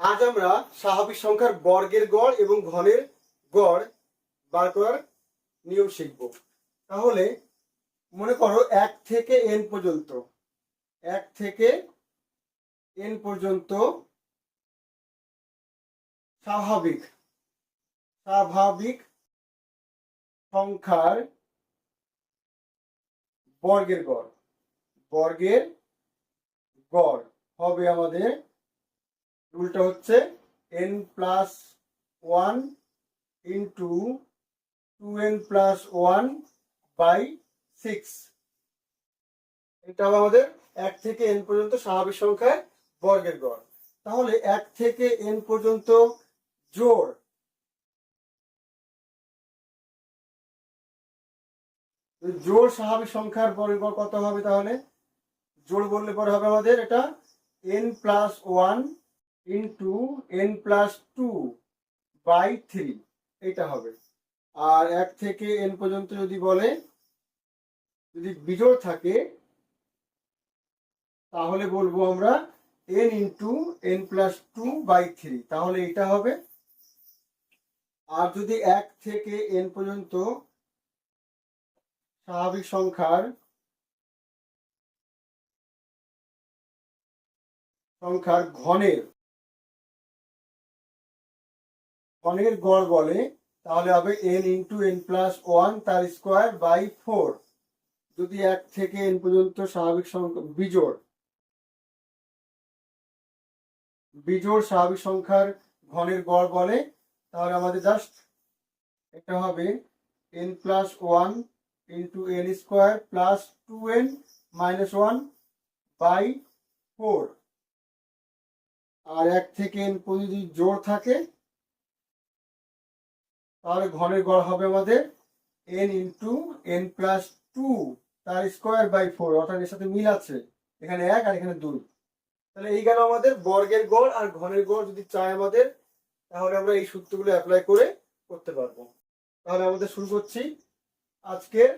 আজ আমরা স্বাভাবিক সংখ্যার বর্গের গড় এবং ঘনের গড় বার করার নিয়ম শিখব। তাহলে মনে করো 1 থেকে n পর্যন্ত 1 থেকে n পর্যন্ত স্বাভাবিক স্বাভাবিক সংখ্যার বর্গের গড় হবে আমাদের রুলটা হচ্ছে n+1 ইন্টু 2n+1/6। এটা হবে আমাদের 1 থেকে n পর্যন্ত স্বাভাবিক সংখ্যার বর্গের গড়। তাহলে 1 থেকে n পর্যন্ত জোড় স্বাভাবিক সংখ্যার বর্গের গড় কত হবে? তাহলে জোড় বললে পরে হবে আমাদের এটা n+1 ইন্টু n+2/3 এটা হবে। আর 1 থেকে n পর্যন্ত যদি বলে, যদি বিজোড় থাকে তাহলে বলবো আমরা n ইন্টু n+2/3, তাহলে এটা হবে। আর যদি 1 থেকে n পর্যন্ত স্বাভাবিক সংখ্যার ঘনের গড় বলে, তাহলে হবে n ইন্টু n+1 তার স্কোয়ার/4। যদি 1 থেকে n পর্যন্ত স্বাভাবিক সংখ্যা বিজোড় স্বাভাবিক সংখ্যার ঘনের গড় বলে, তাহলে আমাদের জাস্ট এটা হবে n+1 into n² plus 2n-1/4। আর 1 থেকে n পর্যন্ত যদি জোড় থাকে তাহলে ঘনের গড় হবে আমাদের n ইন্টু n+2 তার স্কোয়ার/4, অর্থাৎ এর সাথে মিল আছে, এখানে 1 আর এখানে 2। তাহলে এই গেল আমাদের বর্গের গড় আর ঘনের গড় যদি চাই আমাদের, তাহলে আমরা এই সূত্রগুলো অ্যাপ্লাই করে করতে পারবো। তাহলে আমাদের শুরু করছি আজকের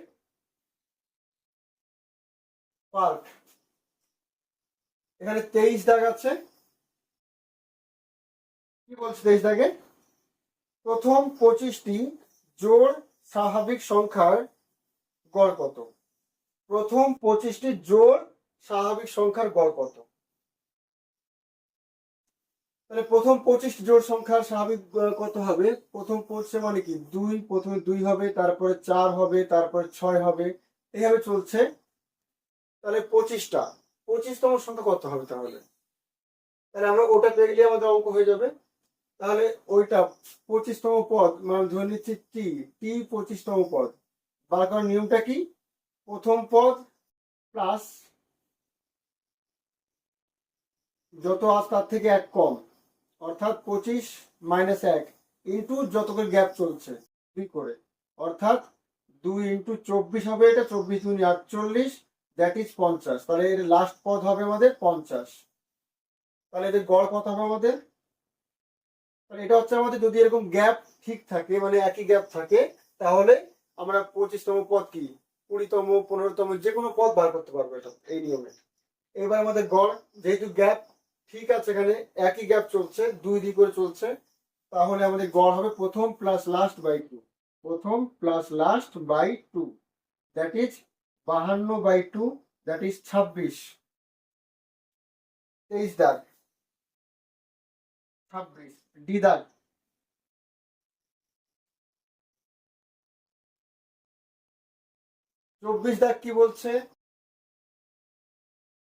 পার্ট। এখানে 23 দাগ আছে। কি বলছে 23 দাগে? প্রথম 25টি জোড় স্বাভাবিক সংখ্যার গড় কত? প্রথম 25টি জোড় স্বাভাবিক সংখ্যার গড় কত? তাহলে প্রথম 25টি জোড় সংখ্যার স্বাভাবিক কত হবে? প্রথম 25 মানে কি 2, প্রথমে 2 হবে, তারপরে 4 হবে, তারপরে 6 হবে, এইভাবে চলছে। তাহলে 25তম সংখ্যা কত হবে? তাহলে আমরা ওটা পেয়ে গেলে আমাদের অঙ্ক হয়ে যাবে। তাহলে ওইটা 25তম পদ, মানে ধরে নিচ্ছি টি 25তম পদ। বার করার নিয়মটা কি? প্রথম পদ প্লাস যত আস তার থেকে 1 কম, অর্থাৎ 25 - 1 ইন্টু যত করে গ্যাপ চলছে 2 করে, অর্থাৎ 2 ইন্টু 24 হবে। এটা 24 × 48, দ্যাট ইজ 50। তাহলে এর লাস্ট পদ হবে আমাদের 50। তাহলে এদের গড় কত হবে আমাদের? তাহলে এটা হচ্ছে আমাদের, যদি এরকম গ্যাপ ঠিক থাকে, মানে একই গ্যাপ থাকে, তাহলে আমরা 25তম পদ কি 20তম 15তম যে কোনো পদ বার করতে পারবো, এটা এই নিয়মে। এবার আমাদের গড়, যেহেতু গ্যাপ ঠিক আছে, এখানে একই গ্যাপ চলছে, 2 করে চলছে, তাহলে আমাদের গড় হবে প্রথম প্লাস লাস্ট বাই 2। প্রথম plus last by 2, that is 52/2, that is 26। 23 দাগ 26 ডি দাগ। 24 দাগ কি বলছে?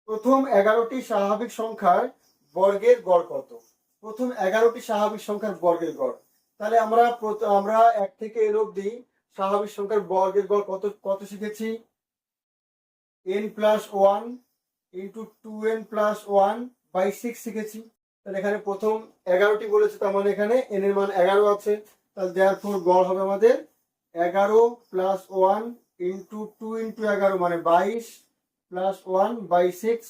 প্রথম 11টি স্বাভাবিক সংখ্যার বর্গের গড় কত? প্রথম 11টি স্বাভাবিক সংখ্যার বর্গের গড়। তাহলে আমরা 1 থেকে n অবধি স্বাভাবিক সংখ্যার বর্গের গড় কত শিখেছি? n+1 ইন্টু 2n+1/6 শিখেছি। তাহলে এখানে প্রথম 11টি বলেছে, তার মানে এখানে n এর মান 11 আছে। তাহলে দেয়ারফর গড় হবে আমাদের 11+1 ইন্টু 2 × 11 মানে 22 প্লাস 1/6,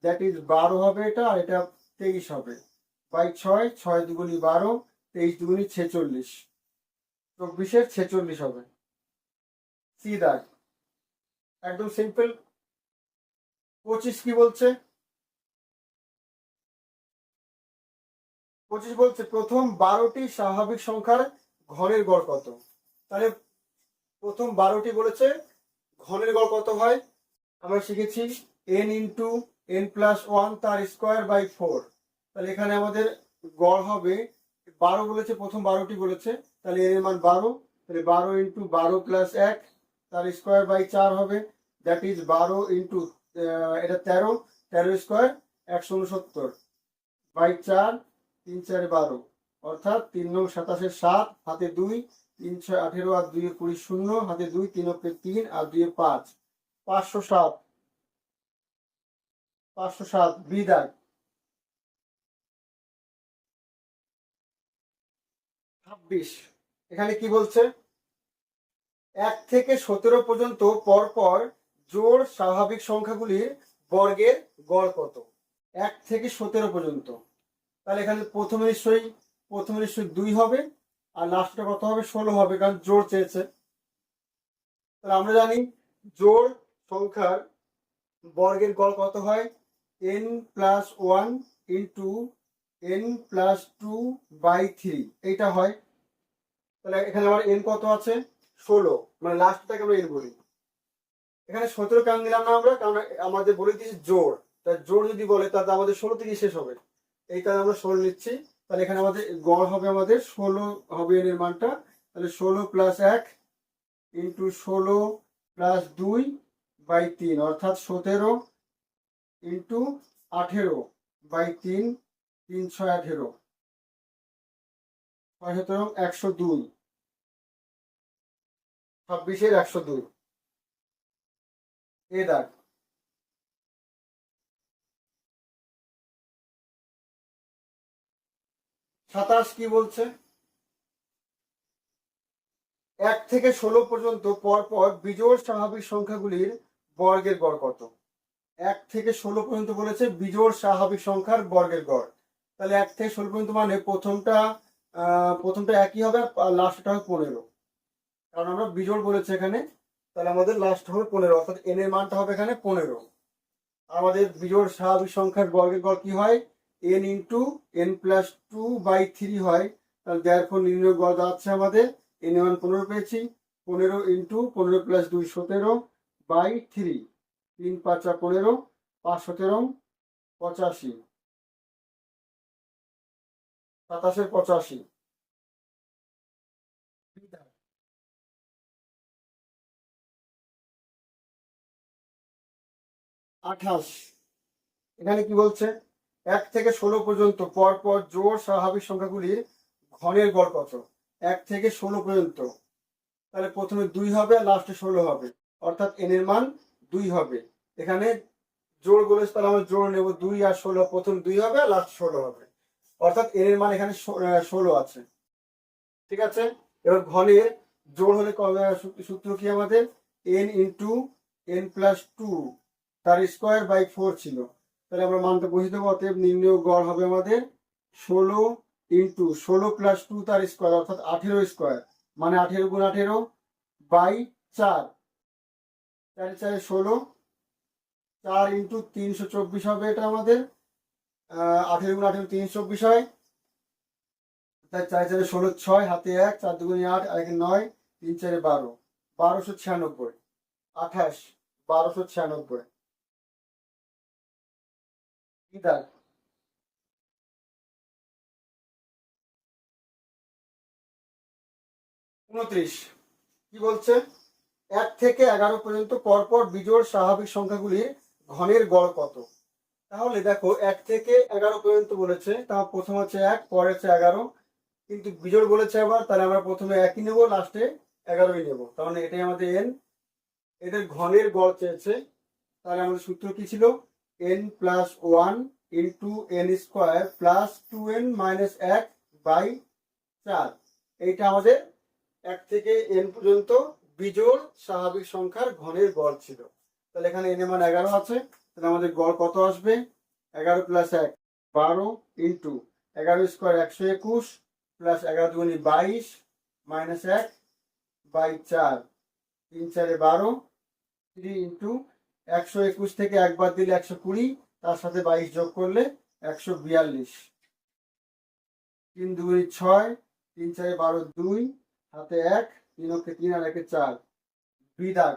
দ্যাট ইজ 12 হবে এটা, আর এটা 23 হবে। বাই 6, 6 দুগুণি 12, 23 দুগুণি 46, 24-এর 46 হবে। সি দাগ, একদম সিম্পল। 25 কি বলছে? 25 বলছে প্রথম 12টি স্বাভাবিক সংখ্যার ঘনের গড় কত। তাহলে প্রথম 12টি বলেছে ঘনের গড় কত হয়, আমরা শিখেছি n ইন্টু n প্লাস 1 তার স্কোয়ার বাই 4। তাহলে এখানে আমাদের গড় হবে 12 বলেছে, প্রথম 12টি বলেছে, তাহলে n এর মান 12। তাহলে 12 ইন্টু 12 প্লাস 1 তার স্কোয়ার বাই 4 হবে, দ্যাট ইজ 12 ইন্টু এটা 13, 13 স্কোয়ার 169 বাই 4, 3 4 12, অর্থাৎ 3 9 27 7, হাতে 2, 3 6 18 আর 2 20 0, হাতে 2, 3 3 আর 2 5, 507, 507 বিদায়। 26 এখানে কি বলছে, 1 থেকে 17 পর্যন্ত পরপর জোড় স্বাভাবিক সংখ্যাগুলির বর্গের গড় কত। 1 থেকে 17 পর্যন্ত, তাহলে এখানে প্রথমে নিশ্চয়ই 2 হবে, আর লাস্টটা কত হবে, 16 হবে, কারণ জোড় চেয়েছে। তাহলে আমরা জানি জোড় সংখ্যার বর্গের গড় কত হয়, n plus 1 into n plus 2 by 3, এইটা হয়। তাহলে এখানে আমার n কত আছে, 16, মানে লাস্টটাকে আমরা n বলি। এখানে 17 কেন নিলাম না আমরা, কারণ আমাদের বলে দিয়েছি জোড়, তাই জোড় যদি বলে তাহলে আমাদের 16 থেকে শেষ হবে, এই কারণে আমরা 16 নিচ্ছি। তাহলে এখানে আমাদের গড় হবে, আমাদের 16 হবে n এর মানটা। তাহলে 16 প্লাস 1 ইন্টু 16 প্লাস 2 বাই 3, অর্থাৎ 17 ইন্টু 18 বাই 3, 3 6 18, 17 102, 26 102 এ দাগ। 27 কি বলছে, 1 থেকে 16 পর্যন্ত পরপর বিজোড় স্বাভাবিক সংখ্যাগুলির বর্গের গড় কত। 1 থেকে 16 পর্যন্ত বলেছে বিজোড় স্বাভাবিক সংখ্যার বর্গের গড়। তাহলে 1 থেকে 16 পর্যন্ত মানে প্রথমটা একই হবে, আর লাস্টটা হবে 15, কারণ আমরা বিজোড় বলেছে এখানে। তাহলে আমাদের লাস্ট হবে 15, অর্থাৎ n এর মানটা হবে এখানে 15। আমাদের বিজোড় স্বাভাবিক সংখ্যার বর্গের গড় কি হয়, n into n plus 2 by 3 হয়। তাহলে দেয়ারফর নির্ণয় গড় দাঁড়াচ্ছে আমাদের n এর মান 15 পেয়েছি, 15 ইন্টু 15 প্লাস 2 17 বাই 3, 3 5 15, 5 17 85, 27 85। 28 এখানে কি বলছে, 1 থেকে 16 পর্যন্ত পরপর জোড় স্বাভাবিক সংখ্যাগুলির ঘনের গড় কত। 1 থেকে 16 পর্যন্ত, তাহলে প্রথমে 2 হবে আর লাস্টে 16 হবে, অর্থাৎ n এর মান 2 হবে। এখানে জোড় বলেছে, তাহলে আমরা জোড় নেব, 2 আর 16, প্রথম 2 হবে আর লাস্ট 16 হবে, অর্থাৎ n এর মান এখানে 16 আছে। ঠিক আছে, এবার ঘনের জোড় হলে সূত্র কি আমাদের, n ইন্টু n প্লাস 2 তার স্কোয়ার বাই 4 ছিল। তাহলে আমরা মানটা বসিয়ে দেবো, অতএব নির্ণয় গড় হবে আমাদের 16 ইন্টু 16 প্লাস 2 তার স্কোয়ার, অর্থাৎ 18 স্কোয়ার, মানে 18 গুণ 18 বাই 4, 4 4 16, 4 ইন্টু 324 হবে এটা আমাদের, 18 গুণ 18 324 হয়। তাই 4 4 16 6, হাতে 1, 4 2 8 আর 1 9, 3 4 12, 1296, 28 1296 কি দাগ। 29 কি বলছে, 1 থেকে 11 পর্যন্ত পরপর বিজোড় স্বাভাবিক সংখ্যাগুলির ঘনের গড় কত। তাহলে দেখো 1 থেকে 11 পর্যন্ত বলেছে, তা প্রথম হচ্ছে 1, পরে হচ্ছে 11, কিন্তু বিজোড় বলেছে আবার, তাহলে আমরা প্রথমে 1ই নেবো, লাস্টে 11ই নেবো, তাহলে এটাই আমাদের n। এদের ঘনের গড় চেয়েছে, তাহলে আমাদের সূত্র কি ছিল, n plus 1 into n square plus 2n minus 1 by 4, এইটা আমাদের 1 থেকে n পর্যন্ত বিজোড় স্বাভাবিক সংখ্যার ঘনের গড় ছিল। তাহলে এখানে n এর মান 11 আছে, তাহলে আমাদের গড় কত আসবে, 11 প্লাস 1 12 ইন্টু 11 স্কোয়ার 121 প্লাস 11 দুগুণে 22 মাইনাস 1 বাই 4, 3 4 12, 3 ইন্টু 121 থেকে একবার দিলে 120, তার সাথে 22 যোগ করলে 142। তিন দুগুণে 6, 3 4 12, 2 হাতে 1, 3 অক্ষে 3 আর 1 4, 2 দাগ।